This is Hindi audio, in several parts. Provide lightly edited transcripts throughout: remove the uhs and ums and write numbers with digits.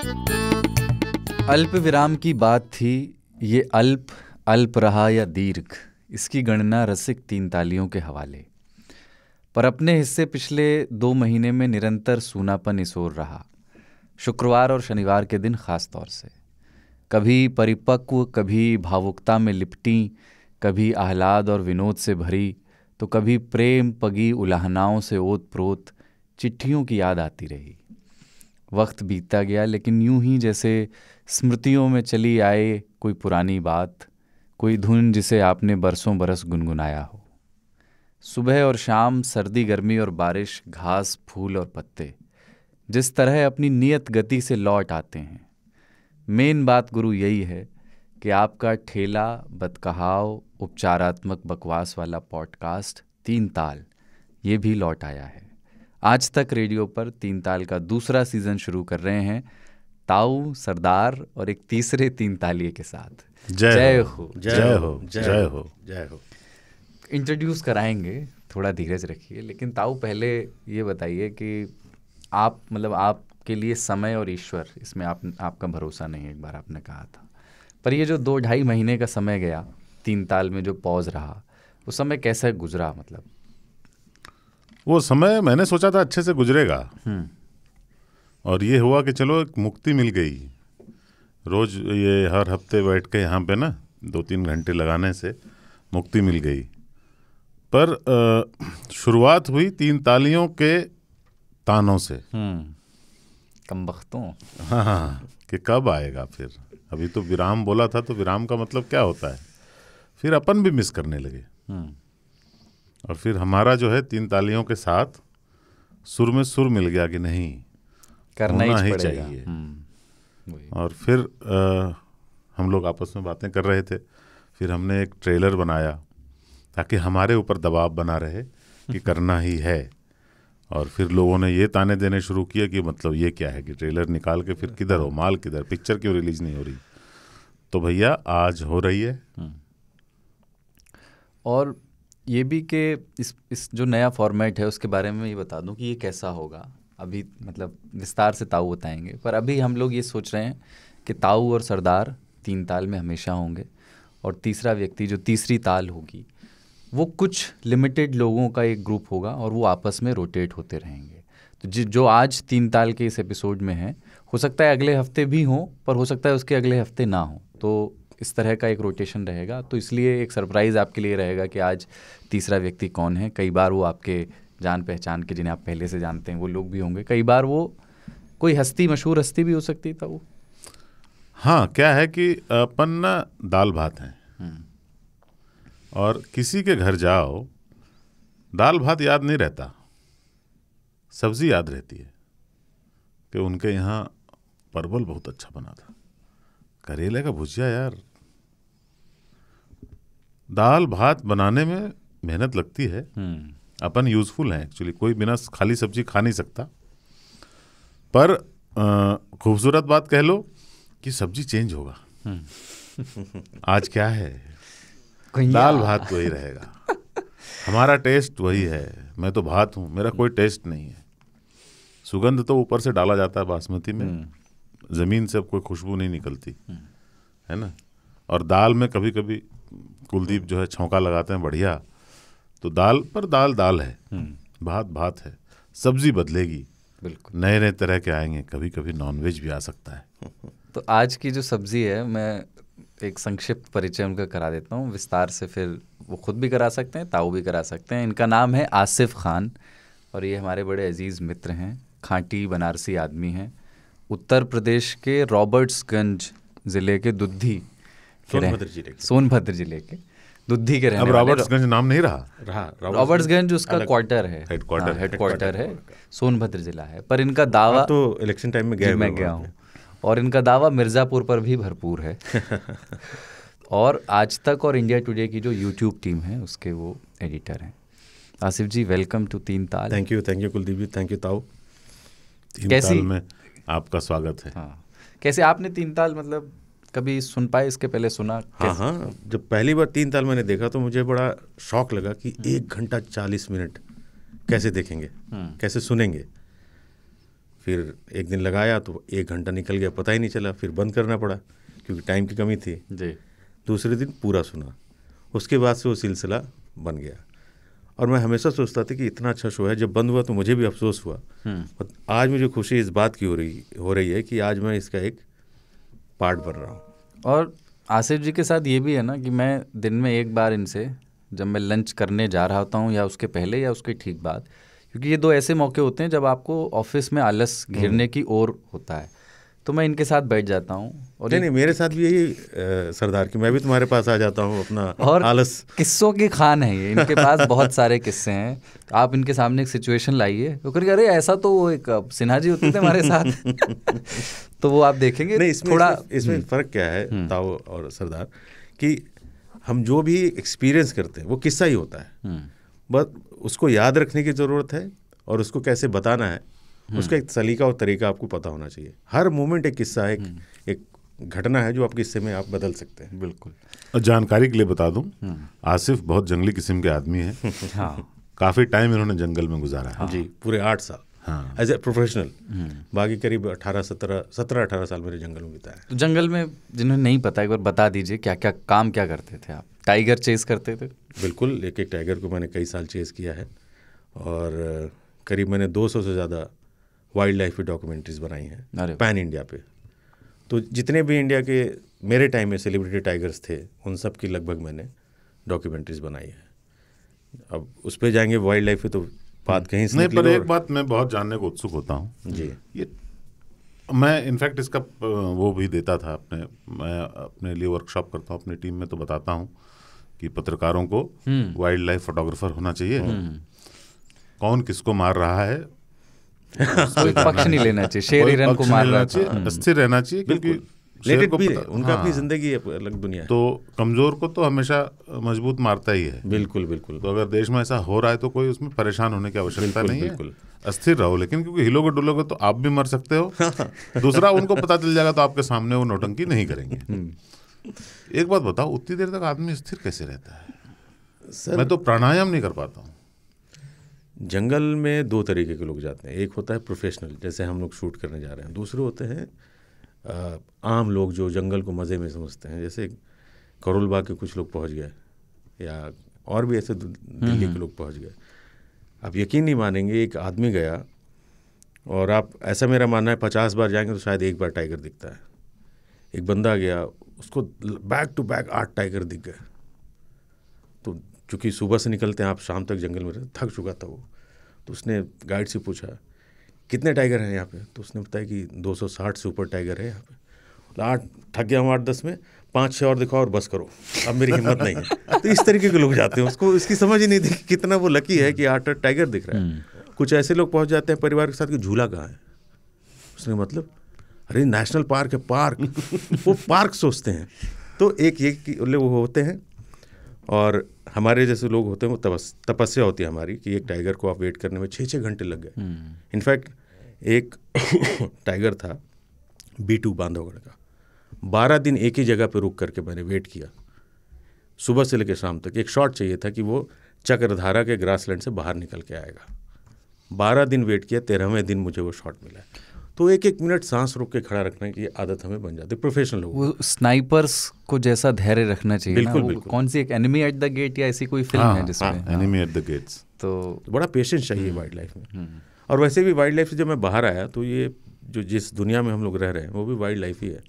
अल्प विराम की बात थी, ये अल्प अल्प रहा या दीर्घ, इसकी गणना रसिक तीन तालियों के हवाले। पर अपने हिस्से पिछले 2 महीने में निरंतर सूनापन इसोर रहा, शुक्रवार और शनिवार के दिन खास तौर से। कभी परिपक्व, कभी भावुकता में लिपटी, कभी आह्लाद और विनोद से भरी, तो कभी प्रेम पगी उलाहनाओं से ओत प्रोत चिट्ठियों की याद आती रही। वक्त बीतता गया, लेकिन यूं ही जैसे स्मृतियों में चली आए कोई पुरानी बात, कोई धुन जिसे आपने बरसों बरस गुनगुनाया हो। सुबह और शाम, सर्दी गर्मी और बारिश, घास फूल और पत्ते जिस तरह अपनी नियत गति से लौट आते हैं। मेन बात गुरु यही है कि आपका ठेला बदकहाव उपचारात्मक बकवास वाला पॉडकास्ट 3 ताल ये भी लौट आया है। आज तक रेडियो पर 3 ताल का दूसरा सीजन शुरू कर रहे हैं ताऊ, सरदार और एक तीसरे 3 तालिये के साथ। जय हो जय हो जय हो जय हो। इंट्रोड्यूस कराएंगे, थोड़ा धीरज रखिए। लेकिन ताऊ पहले ये बताइए कि आप आपके लिए समय और ईश्वर, इसमें आपका भरोसा नहीं है, एक बार आपने कहा था। पर ये जो 2-2.5 महीने का समय गया 3 ताल में, जो पॉज रहा, वो समय कैसे गुजरा? वो समय मैंने सोचा था अच्छे से गुजरेगा, और ये हुआ कि चलो एक मुक्ति मिल गई। रोज ये हर हफ्ते बैठ के यहाँ पे ना 2-3 घंटे लगाने से मुक्ति मिल गई। पर शुरुआत हुई 3 तालियों के तानों से। कमबख्तों। हाँ, कि कब आएगा फिर। अभी तो विराम बोला था, तो विराम का मतलब क्या होता है। फिर अपन भी मिस करने लगे, और फिर हमारा जो है 3 तालियों के साथ सुर में सुर मिल गया कि नहीं, करना ही चाहिए। और फिर हम लोग आपस में बातें कर रहे थे। फिर हमने एक ट्रेलर बनाया ताकि हमारे ऊपर दबाव बना रहे कि करना ही है। और फिर लोगों ने ये ताने देने शुरू किए कि मतलब ये क्या है कि ट्रेलर निकाल के फिर किधर हो, माल किधर, पिक्चर क्यों रिलीज नहीं हो रही। तो भैया आज हो रही है। और ये भी कि इस जो नया फॉर्मेट है उसके बारे में ये बता दूं कि ये कैसा होगा। अभी विस्तार से ताऊ बताएंगे, पर अभी हम लोग ये सोच रहे हैं कि ताऊ और सरदार 3 ताल में हमेशा होंगे, और तीसरा व्यक्ति जो तीसरी ताल होगी वो कुछ लिमिटेड लोगों का एक ग्रुप होगा, और वो आपस में रोटेट होते रहेंगे। तो जो आज 3 ताल के इस एपिसोड में है, हो सकता है अगले हफ्ते भी हों, पर हो सकता है उसके अगले हफ्ते ना हो। तो इस तरह का एक रोटेशन रहेगा। तो इसलिए एक सरप्राइज़ आपके लिए रहेगा कि आज तीसरा व्यक्ति कौन है। कई बार वो आपके जान पहचान के, जिन्हें आप पहले से जानते हैं, वो लोग भी होंगे। कई बार वो कोई हस्ती, मशहूर हस्ती भी हो सकती था वो। हाँ, क्या है कि अपन ना दाल भात हैं, और किसी के घर जाओ दाल भात याद नहीं रहता, सब्जी याद रहती है कि उनके यहाँ परवल बहुत अच्छा बना था, करेले का भुजिया। यार, दाल भात बनाने में मेहनत लगती है। अपन यूजफुल हैं एक्चुअली, कोई बिना खाली सब्जी खा नहीं सकता। पर खूबसूरत बात कह लो कि सब्जी चेंज होगा। आज क्या है, दाल भात वही रहेगा। हमारा टेस्ट वही है। मैं तो भात हूँ, मेरा कोई टेस्ट नहीं है। सुगंध तो ऊपर से डाला जाता है बासमती में, ज़मीन से अब कोई खुशबू नहीं निकलती है ना। और दाल में कभी कभी कुलदीप जो है छौंका लगाते हैं बढ़िया। तो दाल पर दाल है, भात भात है। सब्जी बदलेगी, बिल्कुल नए नए तरह के आएंगे, कभी कभी नॉनवेज भी आ सकता है। तो आज की जो सब्जी है, मैं एक संक्षिप्त परिचय उनका करा देता हूँ, विस्तार से फिर वो खुद भी करा सकते हैं, ताऊ भी करा सकते हैं। इनका नाम है आसिफ खान, और ये हमारे बड़े अजीज़ मित्र हैं। खांटी बनारसी आदमी हैं। उत्तर प्रदेश के रॉबर्ट्सगंज ज़िले के दुद्धी, सोनभद्र जिले के दुद्धी के रहने वाले। अब रॉबर्ट्सगंज नाम नहीं रहा। रॉबर्ट्सगंज उसका क्वार्टर है, हेडक्वार्टर है, सोनभद्र जिला है। पर इनका दावा तो इलेक्शन टाइम में गया हूँ, और इनका दावा मिर्ज़ापुर पर भी भरपूर है। और आज तक और इंडिया टुडे की जो यूट्यूब टीम है उसके वो एडिटर हैं। आसिफ जी, welcome to 3 Taal. Thank you Kuldeep ji, thank you Tau. 3 ताल में आपका स्वागत है। हाँ, कैसे आपने 3 ताल कभी सुन पाए? इसके पहले सुना? हाँ, जब पहली बार 3 ताल मैंने देखा तो मुझे बड़ा शौक लगा कि 1 घंटा 40 मिनट कैसे देखेंगे, कैसे सुनेंगे। फिर एक दिन लगाया तो 1 घंटा निकल गया, पता ही नहीं चला, फिर बंद करना पड़ा क्योंकि टाइम की कमी थी जी। दूसरे दिन पूरा सुना, उसके बाद से वो सिलसिला बन गया। और मैं हमेशा सोचता था कि इतना अच्छा शो है, जब बंद हुआ तो मुझे भी अफसोस हुआ। और आज मुझे खुशी इस बात की हो रही है कि आज मैं इसका एक पार्ट बन रहा हूँ। और आसिफ जी के साथ ये भी है ना कि मैं दिन में एक बार इनसे, जब मैं लंच करने जा रहा होता हूँ या उसके पहले या उसके ठीक बाद, क्योंकि ये 2 ऐसे मौके होते हैं जब आपको ऑफिस में आलस घिरने की ओर होता है, तो मैं इनके साथ बैठ जाता हूँ। और नहीं, मेरे साथ भी यही सरदार कि मैं भी तुम्हारे पास आ जाता हूँ अपना और आलस। किस्सों की खान है ये, इनके पास बहुत सारे किस्से हैं। तो आप इनके सामने एक सिचुएशन लाइए, वो करेंगे अरे ऐसा तो वो एक सिन्हा जी होते थे हमारे साथ तो वो आप देखेंगे। नहीं, इसमें थोड़ा इसमें फ़र्क क्या है ताऊ और सरदार, कि हम जो भी एक्सपीरियंस करते हैं वो किस्सा ही होता है, बस उसको याद रखने की ज़रूरत है और उसको कैसे बताना है उसका एक सलीका और तरीका आपको पता होना चाहिए। हर मोमेंट एक किस्सा है, एक घटना है जो आप किस्से में आप बदल सकते हैं। बिल्कुल। और जानकारी के लिए बता दूं, आसिफ बहुत जंगली किस्म के आदमी है। हाँ, काफ़ी टाइम इन्होंने जंगल में गुजारा है। जी, पूरे 8 साल हाँ, एज ए प्रोफेशनल। बाकी करीब 17-18 साल मेरे जंगल में बिताया है। तो जंगल में जिन्हें नहीं पता एक बार बता दीजिए क्या क्या काम क्या करते थे आप? टाइगर चेस करते थे? बिल्कुल, एक एक टाइगर को मैंने कई साल चेस किया है और करीब मैंने 200 से ज़्यादा वाइल्ड लाइफ की डॉक्यूमेंट्रीज बनाई हैं पैन इंडिया पे। तो जितने भी इंडिया के मेरे टाइम में सेलिब्रिटी टाइगर्स थे उन सब की लगभग मैंने डॉक्यूमेंट्रीज बनाई है। अब उस पे जाएंगे वाइल्ड लाइफ पे तो बात कहीं से नहीं, निकली। पर एक बात मैं बहुत जानने को उत्सुक होता हूँ जी, ये मैं इनफैक्ट इसका वो भी देता था मैं अपने लिए वर्कशॉप करता हूँ अपनी टीम में, तो बताता हूँ कि पत्रकारों को वाइल्ड लाइफ फोटोग्राफर होना चाहिए। कौन किसको मार रहा है कोई पक्ष नहीं लेना चाहिए, शेर हिरन को मार रहा था, स्थिर रहना चाहिए, क्योंकि लेट इट बी, उनका अपनी जिंदगी अलग दुनिया है। तो कमजोर को तो हमेशा मजबूत मारता ही है। बिल्कुल बिल्कुल। तो अगर देश में ऐसा हो रहा है तो कोई उसमें परेशान होने की आवश्यकता नहीं है। बिल्कुल। अस्थिर रहो, लेकिन क्योंकि हिलोगे डुलोगे तो आप भी मर सकते हो, दूसरा उनको पता चल जाएगा तो आपके सामने वो नौटंकी नहीं करेंगे। एक बात बताओ, उतनी देर तक आदमी स्थिर कैसे रहता है? सर, मैं तो प्राणायाम नहीं कर पाता हूँ। जंगल में 2 तरीके के लोग जाते हैं। एक होता है प्रोफेशनल, जैसे हम लोग शूट करने जा रहे हैं। दूसरे होते हैं आम लोग जो जंगल को मज़े में समझते हैं, जैसे करोल बाग के कुछ लोग पहुंच गए या और भी ऐसे दिल्ली के लोग पहुंच गए। आप यकीन नहीं मानेंगे, एक आदमी गया और आप, ऐसा मेरा मानना है 50 बार जाएंगे तो शायद 1 बार टाइगर दिखता है। एक बंदा गया, उसको बैक टू बैक 8 टाइगर दिख गए। तो चूँकि सुबह से निकलते हैं आप, शाम तक जंगल में रहते, थक चुका था वो। तो उसने गाइड से पूछा कितने टाइगर हैं यहाँ पे? तो उसने बताया कि 260 से ऊपर टाइगर है यहाँ पे। 8 थक गया हूँ, 8-10 में 5-6 और दिखाओ और बस करो, अब मेरी हिम्मत नहीं है। तो इस तरीके के लोग जाते हैं, उसको इसकी समझ ही नहीं थी कि कितना वो लकी है कि 8 टाइगर दिख रहा है। कुछ ऐसे लोग पहुँच जाते हैं परिवार के साथ कि झूला कहाँ है। उसने मतलब अरे नेशनल पार्क है, पार्क वो पार्क सोचते हैं। तो एक ये वो होते हैं। और हमारे जैसे लोग होते हैं, वो तपस्या होती है हमारी कि एक टाइगर को आप वेट करने में 6-6 घंटे लग गए। इनफैक्ट एक टाइगर था B2 बांधवगढ़ का, 12 दिन एक ही जगह पे रुक करके मैंने वेट किया, सुबह से लेकर शाम तक। एक शॉट चाहिए था कि वो चक्रधारा के ग्रासलैंड से बाहर निकल के आएगा। 12 दिन वेट किया, 13वें दिन मुझे वो शॉट मिला। तो 1-1 मिनट सांस रोक के खड़ा रखने की आदत हमें बन जाती है प्रोफेशनल लोगों। वो स्नाइपर्स को जैसा धैर्य रखना चाहिए। बिल्कुल, ना, बिल्कुल। कौन सी एक एनिमी एट द गेट या ऐसी कोई फिल्म है जिसमें एनिमी एट द गेट्स। तो बड़ा पेशेंस चाहिए वाइल्ड लाइफ में। और वैसे भी वाइल्ड लाइफ से जब मैं बाहर आया तो ये जो जिस दुनिया में हम लोग रह रहे हैं वो भी वाइल्ड लाइफ ही है।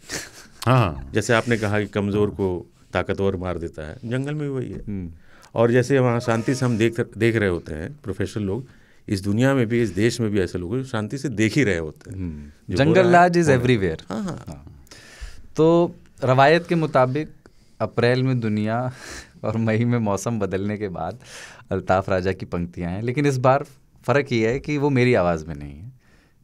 हाँ, जैसे आपने कहा कि कमज़ोर को ताकतवर मार देता है, जंगल में भी वही है। और जैसे वहाँ शांति से हम देख रहे होते हैं, प्रोफेशनल लोग इस दुनिया में भी, इस देश में भी ऐसे लोग जो शांति से देख ही रहे होते हैं। जंगल राज इज एवरीवेयर। हाँ। तो रवायत के मुताबिक अप्रैल में दुनिया और मई में मौसम बदलने के बाद अल्ताफ़ राजा की पंक्तियां हैं, लेकिन इस बार फ़र्क ये है कि वो मेरी आवाज़ में नहीं है,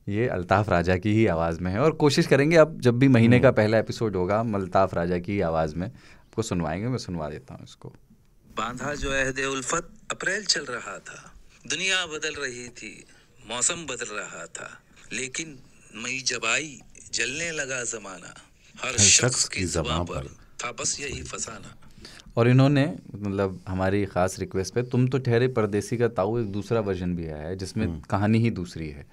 ये अल्ताफ़ राजा की ही आवाज़ में है। और कोशिश करेंगे अब जब भी महीने का पहला एपिसोड होगा हम अल्ताफ़ राजा की आवाज़ में आपको सुनवाएंगे। मैं सुनवा देता हूँ इसको। बांधा जो अहद उल्फत, अप्रैल चल रहा था, दुनिया बदल रही थी, मौसम बदल रहा था, लेकिन मई जब आई जलने लगा ज़माना, हर शख्स की ज़बान पर था बस यही फसाना। और इन्होंने मतलब हमारी ख़ास रिक्वेस्ट पे तुम तो ठहरे परदेसी का ताऊ एक दूसरा वर्जन भी आया है जिसमें कहानी ही दूसरी है,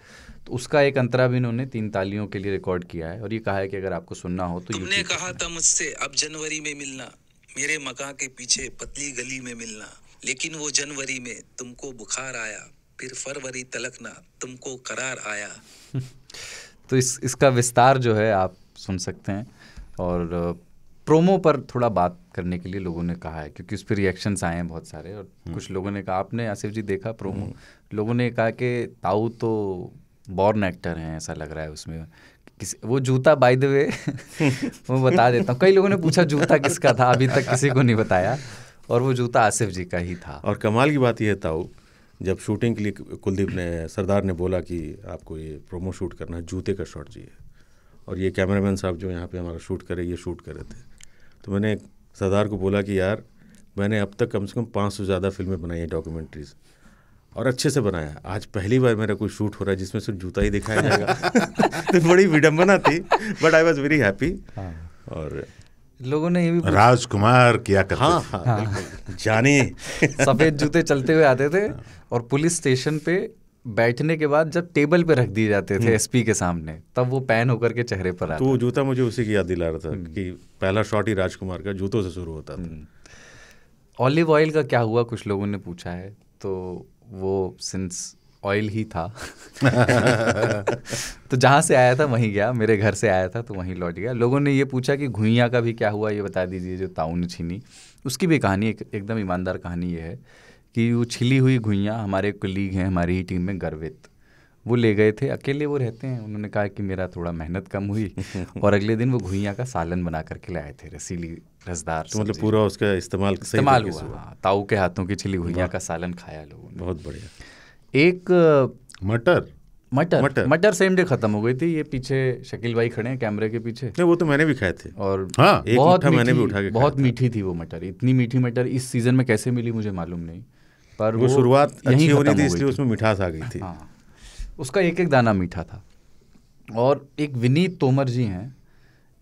तो उसका एक अंतरा भी इन्होंने 3 तालियों के लिए रिकॉर्ड किया है और ये कहा है कि अगर आपको सुनना हो तो तुमने कहा था मुझसे अब जनवरी में मिलना, मेरे मकान के पीछे पतली गली में मिलना, लेकिन वो जनवरी में तुमको बुखार आया, फिर फरवरी तलक ना तुमको करार आया। तो इसका विस्तार जो है आप सुन सकते हैं। और प्रोमो पर थोड़ा बात करने के लिए लोगों ने कहा है क्योंकि उस पर रिएक्शंस आए हैं बहुत सारे, और कुछ लोगों ने कहा, आपने आसिफ जी देखा प्रोमो, लोगों ने कहा कि ताऊ तो बॉर्न एक्टर हैं, ऐसा लग रहा है उसमें। वो जूता बाय द वे वो बता देता हूँ, कई लोगों ने पूछा जूता किसका था, अभी तक किसी को नहीं बताया, और वो जूता आसिफ जी का ही था। और कमाल की बात यह है ताऊ, जब शूटिंग के लिए कुलदीप ने, सरदार ने बोला कि आपको ये प्रोमो शूट करना है, जूते का शॉट चाहिए, और ये कैमरामैन साहब जो यहाँ पे हमारा शूट करे, ये शूट कर रहे थे, तो मैंने सरदार को बोला कि यार मैंने अब तक कम से कम 500 से ज़्यादा फिल्में बनाई हैं, डॉक्यूमेंट्रीज, और अच्छे से बनाया, आज पहली बार मेरा कोई शूट हो रहा है जिसमें सिर्फ जूता ही दिखाया जाएगा। तो बड़ी विडम्बना थी, but I was very happy. और लोगों ने ये भी राजकुमार क्या करते हाँ थे? हाँ जाने सफ़ेद जूते चलते हुए आते थे, और पुलिस स्टेशन पे बैठने के बाद जब टेबल पे रख दिए जाते थे एसपी के सामने, तब वो पैन होकर के चेहरे पर आता। तो वो जूता मुझे उसी की याद दिला रहा था कि पहला शॉट ही राजकुमार का जूतों से शुरू होता था। ऑलिव ऑयल का क्या हुआ, कुछ लोगों ने पूछा है, तो वो सिंस ऑयल ही था तो जहाँ से आया था वहीं गया, मेरे घर से आया था तो वहीं लौट गया। लोगों ने ये पूछा कि घुइयाँ का भी क्या हुआ, ये बता दीजिए जो ताऊ ने छीनी, उसकी भी कहानी एकदम ईमानदार कहानी ये है कि वो छिली हुई घुइयाँ, हमारे कलीग हैं हमारी ही टीम में गर्वित, वो ले गए थे, अकेले वो रहते हैं, उन्होंने कहा कि मेरा थोड़ा मेहनत कम हुई और अगले दिन वो घुइयाँ का सालन बना करके लाए थे, रसीली रसदार। तो मतलब पूरा उसका इस्तेमाल हुआ। हाँ, ताऊ के हाथों की छिली घुइयाँ का सालन खाया लोगों ने। बहुत बढ़िया। एक मटर सेम डे खत्म हो गई थी। ये पीछे शकील भाई खड़े हैं कैमरे के पीछे। नहीं, वो तो मैंने भी खाए थे, और हाँ, मैंने भी उठा के बहुत मीठी थी वो मटर। इतनी मीठी मटर इस सीजन में कैसे मिली मुझे मालूम नहीं, पर वो शुरुआत अच्छी हो रही थी इसलिए उसमें मिठास आ गई थी। हाँ, उसका एक एक दाना मीठा था। और एक विनीत तोमर जी हैं,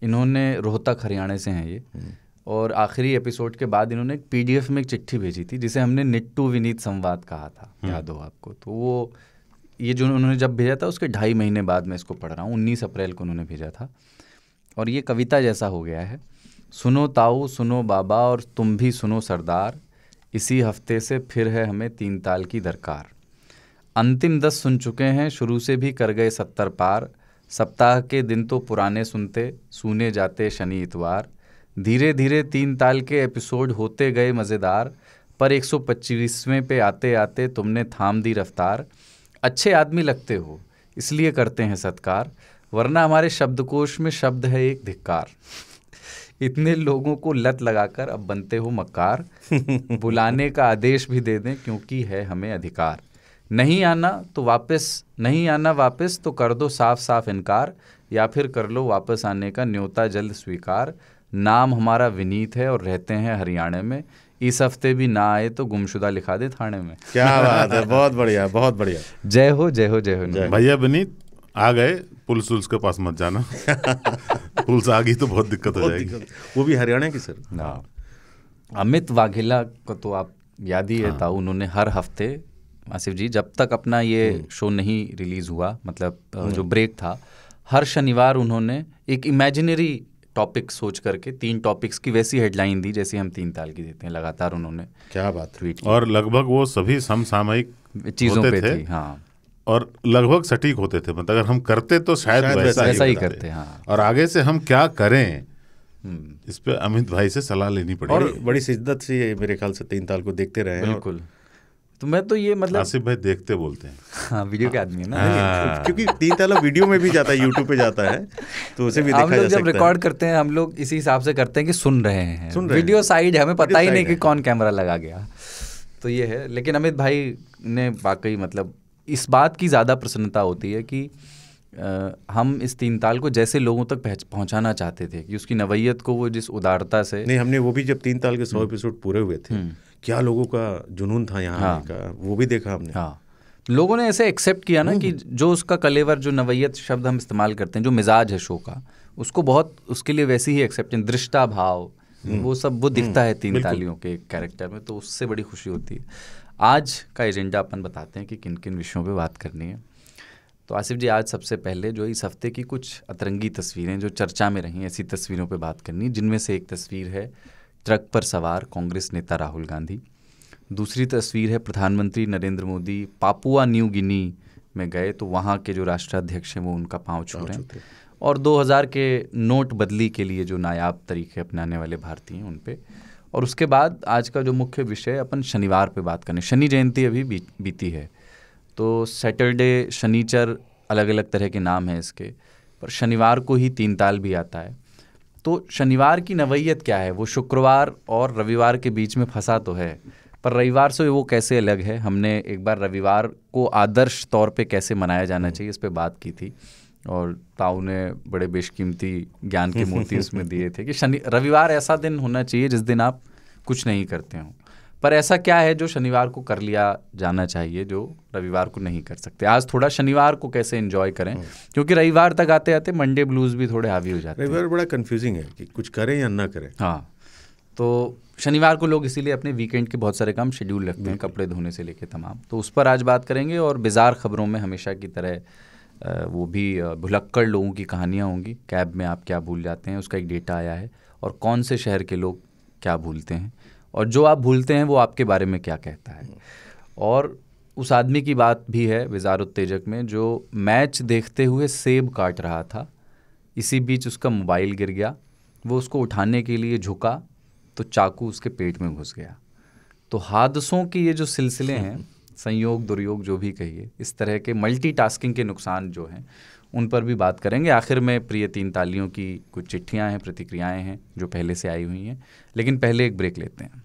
इन्होंने रोहतक हरियाणा से हैं ये, और आखिरी एपिसोड के बाद इन्होंने एक पीडीएफ में एक चिट्ठी भेजी थी जिसे हमने निट्टू विनीत संवाद कहा था, याद हो आपको। तो वो ये जो उन्होंने जब भेजा था उसके 2.5 महीने बाद मैं इसको पढ़ रहा हूँ। 19 अप्रैल को उन्होंने भेजा था, और ये कविता जैसा हो गया है। सुनो ताऊ, सुनो बाबा, और तुम भी सुनो सरदार, इसी हफ्ते से फिर है हमें 3 ताल की दरकार। अंतिम 10 सुन चुके हैं, शुरू से भी कर गए 70 पार। सप्ताह के दिन तो पुराने सुनते, सुने जाते शनि इतवार। धीरे धीरे 3 ताल के एपिसोड होते गए मज़ेदार, पर 125वें पे आते आते तुमने थाम दी रफ्तार। अच्छे आदमी लगते हो इसलिए करते हैं सत्कार, वरना हमारे शब्दकोश में शब्द है एक धिक्कार। इतने लोगों को लत लगाकर अब बनते हो मक्कार, बुलाने का आदेश भी दे दें क्योंकि है हमें अधिकार। नहीं आना वापस तो कर दो साफ साफ इनकार, या फिर कर लो वापस आने का न्योता जल्द स्वीकार। नाम हमारा विनीत है और रहते हैं हरियाणा में, इस हफ्ते भी ना आए तो गुमशुदा लिखा दे थाने में। क्या बात है, बहुत बढ़िया, बहुत बढ़िया। जय हो जय हो जय हो। भैया विनीत आ गए, पुलिस के पास मत जाना पुलिस आ गई तो बहुत दिक्कत हो जाएगी। वो भी हरियाणा की सर। हाँ, अमित वाघेला को तो आप याद ही है ताऊ, उन्होंने हर हफ्ते, आसिफ जी जब तक अपना ये शो नहीं रिलीज़ हुआ, मतलब जो ब्रेक था, हर शनिवार उन्होंने एक इमेजिनरी टॉपिक सोच करके 3 टॉपिक्स की वैसी हेडलाइन दी जैसे हम 3 ताल की देते हैं, लगातार उन्होंने क्या बात ट्वीट की। और लगभग वो सभी समसामयिक चीज़ों पे थे। थी। हाँ, और लगभग सटीक होते थे, मतलब अगर हम करते तो शायद वैसा ही करते। हाँ। और आगे से हम क्या करें इस पे अमित भाई से सलाह लेनी पड़ेगी। और बड़ी शिद्दत से मेरे ख्याल से 3 ताल को देखते रहे हैं। बिल्कुल। तो मैं तो ये मतलब आसिफ भाई देखते बोलते हैं। हाँ, वीडियो के आदमी है ना। क्योंकि 3 ताला वीडियो में भी जाता है, यूट्यूब पे जाता है, तो उसे भी देखा जा सकता है। जब रिकॉर्ड करते हैं हम लोग इसी हिसाब से करते हैं कि सुन रहे हैं, वीडियो साइड है, हमें पता ही नहीं कि कौन कैमरा लगा गया। तो ये है। लेकिन अमित भाई ने वाकई मतलब इस बात की ज़्यादा प्रसन्नता होती है कि हम इस 3 ताल को जैसे लोगों तक पहुंचाना चाहते थे, कि उसकी नवैयत को वो जिस उदारता से। नहीं, हमने वो भी जब 3 ताल के 100 एपिसोड पूरे हुए थे, क्या लोगों का जुनून था यहाँ आने का, वो भी देखा हमने। हाँ, लोगों ने ऐसे एक्सेप्ट किया ना कि जो उसका कलेवर, जो नवैयत शब्द हम इस्तेमाल करते हैं, जो मिजाज है शो का, उसको बहुत, उसके लिए वैसी ही एक्सेप्टेंस, दृष्टा भाव, वो सब वो दिखता है तीन तालियों के कैरेक्टर में, तो उससे बड़ी खुशी होती है। आज का एजेंडा अपन बताते हैं कि किन किन विषयों पे बात करनी है। तो आसिफ जी, आज सबसे पहले जो इस हफ्ते की कुछ अतरंगी तस्वीरें जो चर्चा में रहीं, ऐसी तस्वीरों पे बात करनी, जिनमें से एक तस्वीर है ट्रक पर सवार कांग्रेस नेता राहुल गांधी, दूसरी तस्वीर है प्रधानमंत्री Narendra Modi Papua New Guinea में गए तो वहाँ के जो राष्ट्राध्यक्ष हैं वो उनका पाँव छू रहे हैं, और 2000 के नोट बदली के लिए जो नायाब तरीके अपनाने वाले भारतीय हैं उन पे। और उसके बाद आज का जो मुख्य विषय, अपन शनिवार पे बात करें। शनि जयंती अभी बीती है, तो सैटरडे, शनिचर, अलग अलग तरह के नाम हैं इसके, पर शनिवार को ही तीन ताल भी आता है। तो शनिवार की नवैयत क्या है? वो शुक्रवार और रविवार के बीच में फंसा तो है, पर रविवार से वो कैसे अलग है? हमने एक बार रविवार को आदर्श तौर पे कैसे मनाया जाना चाहिए इस पे बात की थी, और ताऊ ने बड़े बेशकीमती ज्ञान के मोती उसमें दिए थे कि रविवार ऐसा दिन होना चाहिए जिस दिन आप कुछ नहीं करते हो। पर ऐसा क्या है जो शनिवार को कर लिया जाना चाहिए जो रविवार को नहीं कर सकते? आज थोड़ा शनिवार को कैसे एंजॉय करें, क्योंकि रविवार तक आते आते मंडे ब्लूज भी थोड़े हावी हो जाते हैं। रविवार बड़ा कंफ्यूजिंग है कि कुछ करें या ना करें। हाँ, तो शनिवार को लोग इसीलिए अपने वीकेंड के बहुत सारे काम शेड्यूल रखते हैं, कपड़े धोने से लेके तमाम। तो उस पर आज बात करेंगे, और बिजार खबरों में हमेशा की तरह वो भी भुलक्कड़ लोगों की कहानियाँ होंगी। कैब में आप क्या भूल जाते हैं, उसका एक डेटा आया है, और कौन से शहर के लोग क्या भूलते हैं, और जो आप भूलते हैं वो आपके बारे में क्या कहता है। और उस आदमी की बात भी है विजार उत्तेजक में जो मैच देखते हुए सेब काट रहा था, इसी बीच उसका मोबाइल गिर गया, वो उसको उठाने के लिए झुका तो चाकू उसके पेट में घुस गया। तो हादसों के ये जो सिलसिले हैं, संयोग दुर्योग जो भी कहिए, इस तरह के मल्टीटास्किंग के नुकसान जो हैं उन पर भी बात करेंगे। आखिर में प्रिय तीन तालियों की कुछ चिट्ठियां हैं, प्रतिक्रियाएं हैं जो पहले से आई हुई हैं, लेकिन पहले एक ब्रेक लेते हैं।